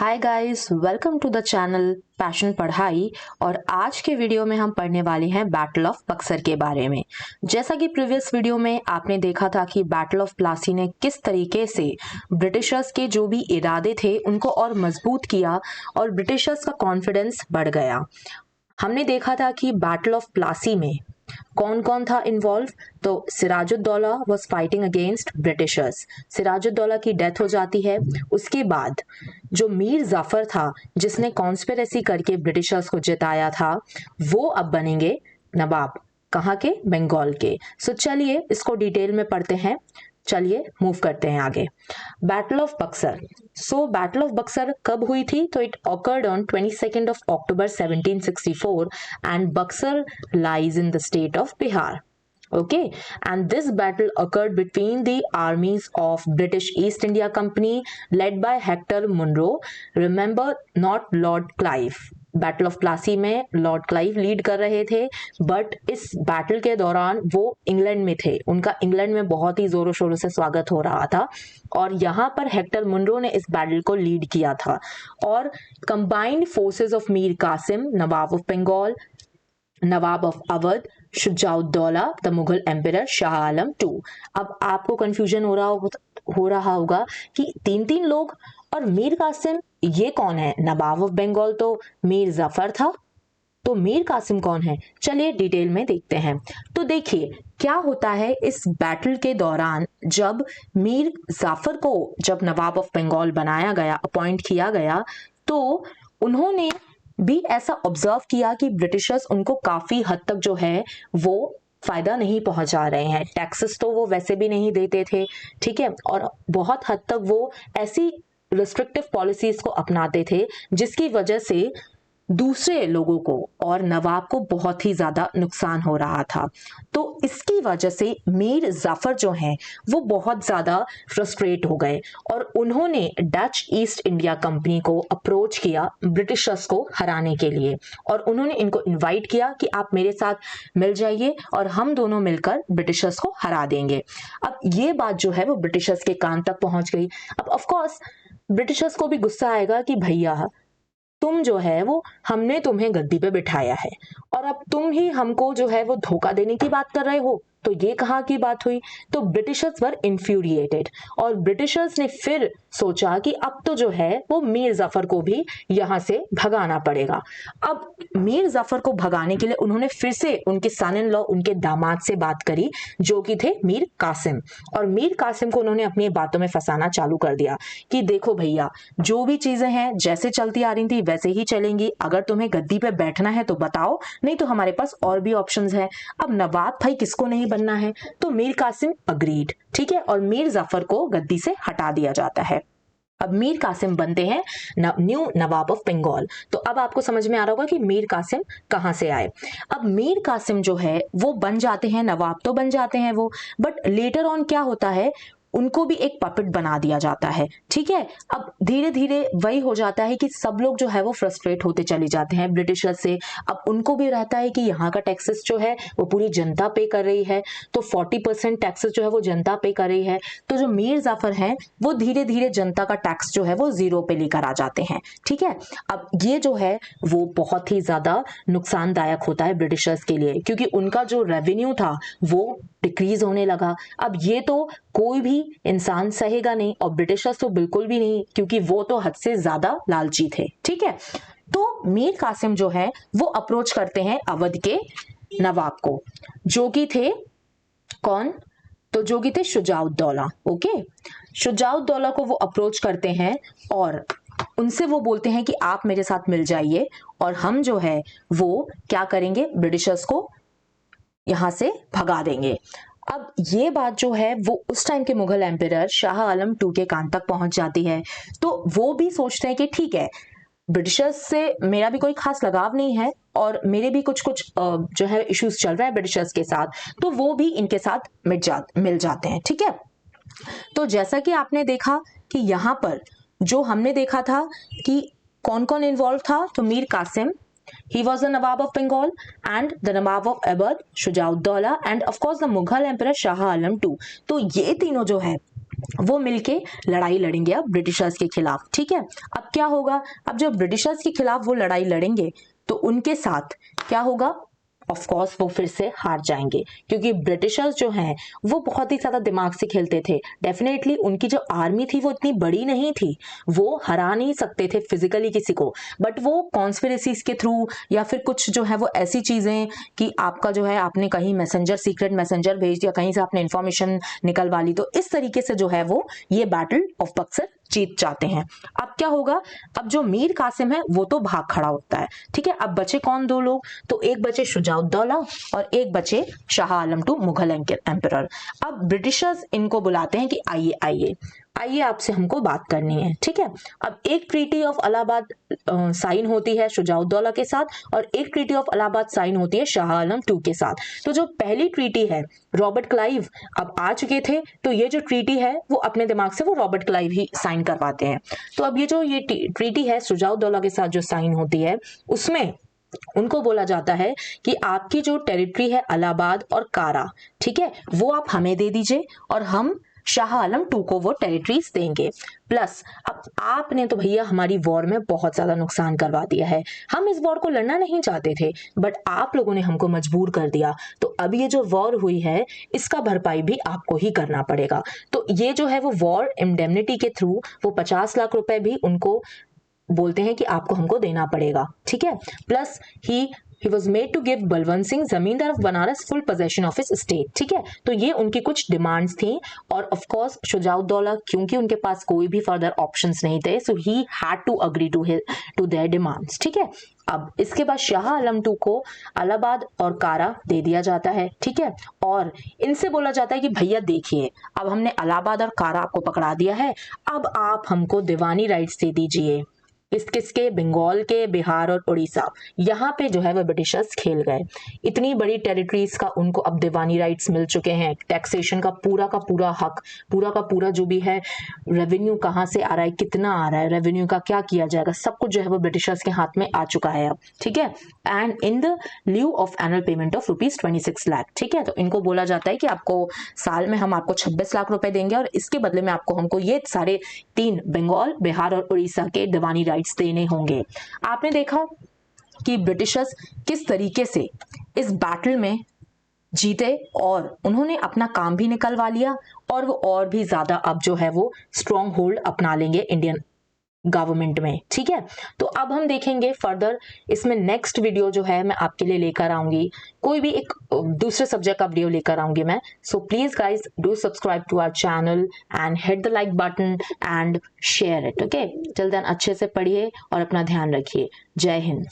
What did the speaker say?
Hi guys, welcome to the channel passion पढ़ाई। और आज के वीडियो में हम पढ़ने वाले हैं बैटल ऑफ बक्सर के बारे में। जैसा कि प्रीवियस वीडियो में आपने देखा था कि बैटल ऑफ प्लासी ने किस तरीके से ब्रिटिशर्स के जो भी इरादे थे उनको और मजबूत किया और ब्रिटिशर्स का कॉन्फिडेंस बढ़ गया। हमने देखा था कि बैटल ऑफ प्लासी में कौन कौन था इन्वॉल्व। तो Sirajuddaula was fighting against Britishers. Sirajuddaula की डेथ हो जाती है। उसके बाद जो मीर जाफर था जिसने कॉन्स्पिरेसी करके ब्रिटिशर्स को जिताया था, वो अब बनेंगे नवाब। कहाँ के? बंगाल के। सो चलिए इसको डिटेल में पढ़ते हैं। चलिए मूव करते हैं आगे। Battle of Buxar. So battle of Buxar कब हुई थी? तो it occurred on 22nd of October 1764 and Buxar lies in the state of Bihar. Okay, and this battle occurred between the armies of British East India Company led by Hector Munro. Remember, not Lord Clive. Battle of Plassey में Lord Clive lead कर रहे थे, but इस battle के दौरान वो England में थे। उनका इंग्लैंड में बहुत ही जोरों शोरों से स्वागत हो रहा था और यहाँ पर हेक्टर मुनरो ने इस बैटल को लीड किया था। और combined forces of Mir Qasim, Nawab of Bengal, Nawab of Awadh, Shujauddaula, the Mughal emperor Shah Alam II। अब आपको कंफ्यूजन हो रहा होगा कि तीन तीन लोग और मीर कासिम ये कौन है? नवाब ऑफ बंगाल तो मीर जफर था, तो मीर कासिम कौन है? चलिए डिटेल में देखते हैं। तो देखिए क्या होता है इस बैटल के दौरान। जब मीर जाफर को जब नवाब ऑफ बंगाल बनाया गया, अपॉइंट किया गया, तो उन्होंने भी ऐसा ऑब्जर्व किया कि ब्रिटिशर्स उनको काफी हद तक जो है वो फायदा नहीं पहुंचा रहे हैं। टैक्सेस तो वो वैसे भी नहीं देते थे, ठीक है, और बहुत हद तक वो ऐसी रिस्ट्रिक्टिव पॉलिसीज को अपनाते थे जिसकी वजह से दूसरे लोगों को और नवाब को बहुत ही ज्यादा नुकसान हो रहा था। तो इसकी वजह से मीर जाफर जो हैं वो बहुत ज्यादा फ्रस्ट्रेट हो गए और उन्होंने डच ईस्ट इंडिया कंपनी को अप्रोच किया ब्रिटिशर्स को हराने के लिए। और उन्होंने इनको इनवाइट किया कि आप मेरे साथ मिल जाइए और हम दोनों मिलकर ब्रिटिशर्स को हरा देंगे। अब ये बात जो है वो ब्रिटिशर्स के कान तक पहुंच गई। अब ऑफ कोर्स ब्रिटिशर्स को भी गुस्सा आएगा कि भैया तुम जो है वो हमने तुम्हें गद्दी पे बिठाया है और अब तुम ही हमको जो है वो धोखा देने की बात कर रहे हो, तो ये कहाँ की बात हुई? तो ब्रिटिशर्स वर इन्फ्यूरिएटेड और ब्रिटिशर्स ने फिर सोचा कि अब तो जो है वो मीर जाफर को भी यहाँ से भगाना पड़ेगा। अब मीर जाफर को भगाने के लिए उन्होंने फिर से उनके सन इन लॉ, उनके दामाद से बात करी जो कि थे मीर कासिम। और मीर कासिम को उन्होंने अपनी बातों में फंसाना चालू कर दिया कि देखो भैया, जो भी चीजें हैं जैसे चलती आ रही थी वैसे ही चलेंगी। अगर तुम्हें गद्दी पे बैठना है तो बताओ, नहीं तो हमारे पास और भी ऑप्शंस है। अब नवाब भाई किसको नहीं बनना है? तो मीर कासिम अग्रीड, ठीक है, और मीर जाफर को गद्दी से हटा दिया जाता है। अब मीर कासिम बनते हैं न्यू नवाब ऑफ बंगाल। तो अब आपको समझ में आ रहा होगा कि मीर कासिम कहां से आए। अब मीर कासिम जो है वो बन जाते हैं नवाब, तो बन जाते हैं वो, बट लेटर ऑन क्या होता है, उनको भी एक पपेट बना दिया जाता है, ठीक है। अब धीरे धीरे वही हो जाता है कि सब लोग जो है वो फ्रस्ट्रेट होते चले जाते हैं ब्रिटिशर्स से। अब उनको भी रहता है कि यहाँ का टैक्सेस जो है वो पूरी जनता पे कर रही है, तो 40% टैक्सेस जो है वो जनता पे कर रही है। तो जो मीर जाफर हैं वो धीरे धीरे जनता का टैक्स जो है वो 0 पे लेकर आ जाते हैं, ठीक है। अब ये जो है वो बहुत ही ज्यादा नुकसानदायक होता है ब्रिटिशर्स के लिए, क्योंकि उनका जो रेवेन्यू था वो डिक्रीज होने लगा। अब ये तो कोई भी इंसान सहेगा नहीं और ब्रिटिशर्स तो बिल्कुल भी नहीं, क्योंकि वो तो हद से ज्यादा लालची थे, ठीक है। तो मीर कासिम जो है वो अप्रोच करते हैं अवध के नवाब को, जो कि थे कौन? तो जो कि थे शुजाउद्दौला। ओके, शुजाउद्दौला को वो अप्रोच करते हैं और उनसे वो बोलते हैं कि आप मेरे साथ मिल जाइए और हम जो है वो क्या करेंगे, ब्रिटिशर्स को यहां से भगा देंगे। अब ये बात जो है वो उस टाइम के मुगल एम्परर शाह आलम II के कान तक पहुंच जाती है। तो वो भी सोचते हैं कि ठीक है, ब्रिटिशर्स से मेरा भी कोई खास लगाव नहीं है और मेरे भी कुछ कुछ जो है इश्यूज चल रहे हैं ब्रिटिशर्स के साथ, तो वो भी इनके साथ मिल जाते हैं, ठीक है। तो जैसा कि आपने देखा कि यहाँ पर जो हमने देखा था कि कौन कौन इन्वॉल्व था, तो Mir Qasim, he was the Nawab of Bengal and the Nawab of Awadh, Shujauddaulah and of course the Mughal Emperor Shah Alam II। तो ये तीनों जो है वो मिलके लड़ाई लड़ेंगे अब ब्रिटिशर्स के खिलाफ, ठीक है। अब क्या होगा, अब जब ब्रिटिशर्स के खिलाफ वो लड़ाई लड़ेंगे तो उनके साथ क्या होगा, ऑफ कोर्स वो फिर से हार जाएंगे, क्योंकि ब्रिटिशर्स जो हैं वो बहुत ही ज्यादा दिमाग से खेलते थे। डेफिनेटली उनकी जो आर्मी थी वो इतनी बड़ी नहीं थी, वो हरा नहीं सकते थे फिजिकली किसी को, बट वो कॉन्स्पिरेसीज के थ्रू या फिर कुछ जो है वो ऐसी चीजें कि आपका जो है आपने कहीं मैसेंजर, सीक्रेट मैसेंजर भेज दिया, कहीं से आपने इंफॉर्मेशन निकलवा ली, तो इस तरीके से जो है वो ये बैटल ऑफ बक्सर जीत जाते हैं। अब क्या होगा, अब जो मीर कासिम है वो तो भाग खड़ा होता है, ठीक है। अब बचे कौन, दो लोग, तो एक बचे शुजाउद्दौला और एक बचे शाह आलम टू मुगल एम्परर। अब ब्रिटिशर्स इनको बुलाते हैं कि आइए आइए आइए, आपसे हमको बात करनी है, ठीक है। अब एक ट्रीटी ऑफ इलाहाबाद साइन होती है शुजाउद्दौला के साथ और एक ट्रीटी ऑफ इलाहाबाद साइन होती है शाह आलम टू के साथ। तो जो पहली ट्रीटी है, रॉबर्ट क्लाइव अब आ चुके थे, तो ये जो ट्रीटी है वो अपने दिमाग से वो रॉबर्ट क्लाइव ही साइन करवाते हैं। तो अब ये ट्रीटी है शुजाउद्दौला के साथ जो साइन होती है, उसमें उनको बोला जाता है कि आपकी जो टेरिटरी है इलाहाबाद और कारा, ठीक है, वो आप हमें दे दीजिए और हम शाह आलम टू को वो टेरिटरीज देंगे। प्लस अब आपने तो भैया हमारी वॉर में बहुत ज्यादा नुकसान करवा दिया है, हम इस वॉर को लड़ना नहीं चाहते थे बट आप लोगों ने हमको मजबूर कर दिया, तो अब ये जो वॉर हुई है इसका भरपाई भी आपको ही करना पड़ेगा। तो ये जो है वो वॉर इंडेमनिटी के थ्रू वो 50 लाख रुपए भी उनको बोलते हैं कि आपको हमको देना पड़ेगा, ठीक है। Plus he was made to give Balwant Singh zamindar of Banaras full possession of his state, ठीक है। तो ये उनकी कुछ डिमांड्स थी और ऑफ कोर्स शुजाउद्दौला क्योंकि उनके पास कोई भी फर्दर ऑप्शंस नहीं थे, so he had to agree to their demands, ठीक है। अब इसके बाद शाह आलम टू को इलाहाबाद और कारा दे दिया जाता है, ठीक है। और इनसे बोला जाता है कि भैया देखिए, अब हमने इलाहाबाद और कारा आपको पकड़ा दिया है, अब आप हमको दीवानी राइट्स दे दीजिए। किसके, बंगाल के, बिहार और उड़ीसा, यहाँ पे जो है वो ब्रिटिशर्स खेल गए। इतनी बड़ी टेरिटरीज का उनको अब दीवानी राइट्स मिल चुके हैं, टैक्सेशन का पूरा हक, पूरा का पूरा जो भी है रेवेन्यू कहाँ से आ रहा है, कितना आ रहा है, रेवेन्यू का क्या किया जाएगा, सब कुछ जो है वो ब्रिटिशर्स के हाथ में आ चुका है अब, ठीक है। And in the lieu of annual payment of ₹26 lakh, ठीक है। तो इनको बोला जाता है कि आपको साल में हम आपको 26 लाख रुपए देंगे और इसके बदले में आपको हमको ये सारे 3 बंगाल, बिहार और उड़ीसा के दीवानी राइट्स देने होंगे। आपने देखा कि ब्रिटिशर्स किस तरीके से इस बैटल में जीते और उन्होंने अपना काम भी निकलवा लिया और वो और भी ज्यादा अब जो है वो स्ट्रॉन्ग होल्ड अपना लेंगे इंडियन गवर्नमेंट में, ठीक है। तो अब हम देखेंगे फर्दर, इसमें नेक्स्ट वीडियो जो है मैं आपके लिए लेकर आऊंगी, कोई भी एक दूसरे सब्जेक्ट का वीडियो लेकर आऊंगी मैं। So please guys do subscribe to our channel and hit the like button and share it, okay. Till then अच्छे से पढ़िए और अपना ध्यान रखिए। जय हिंद।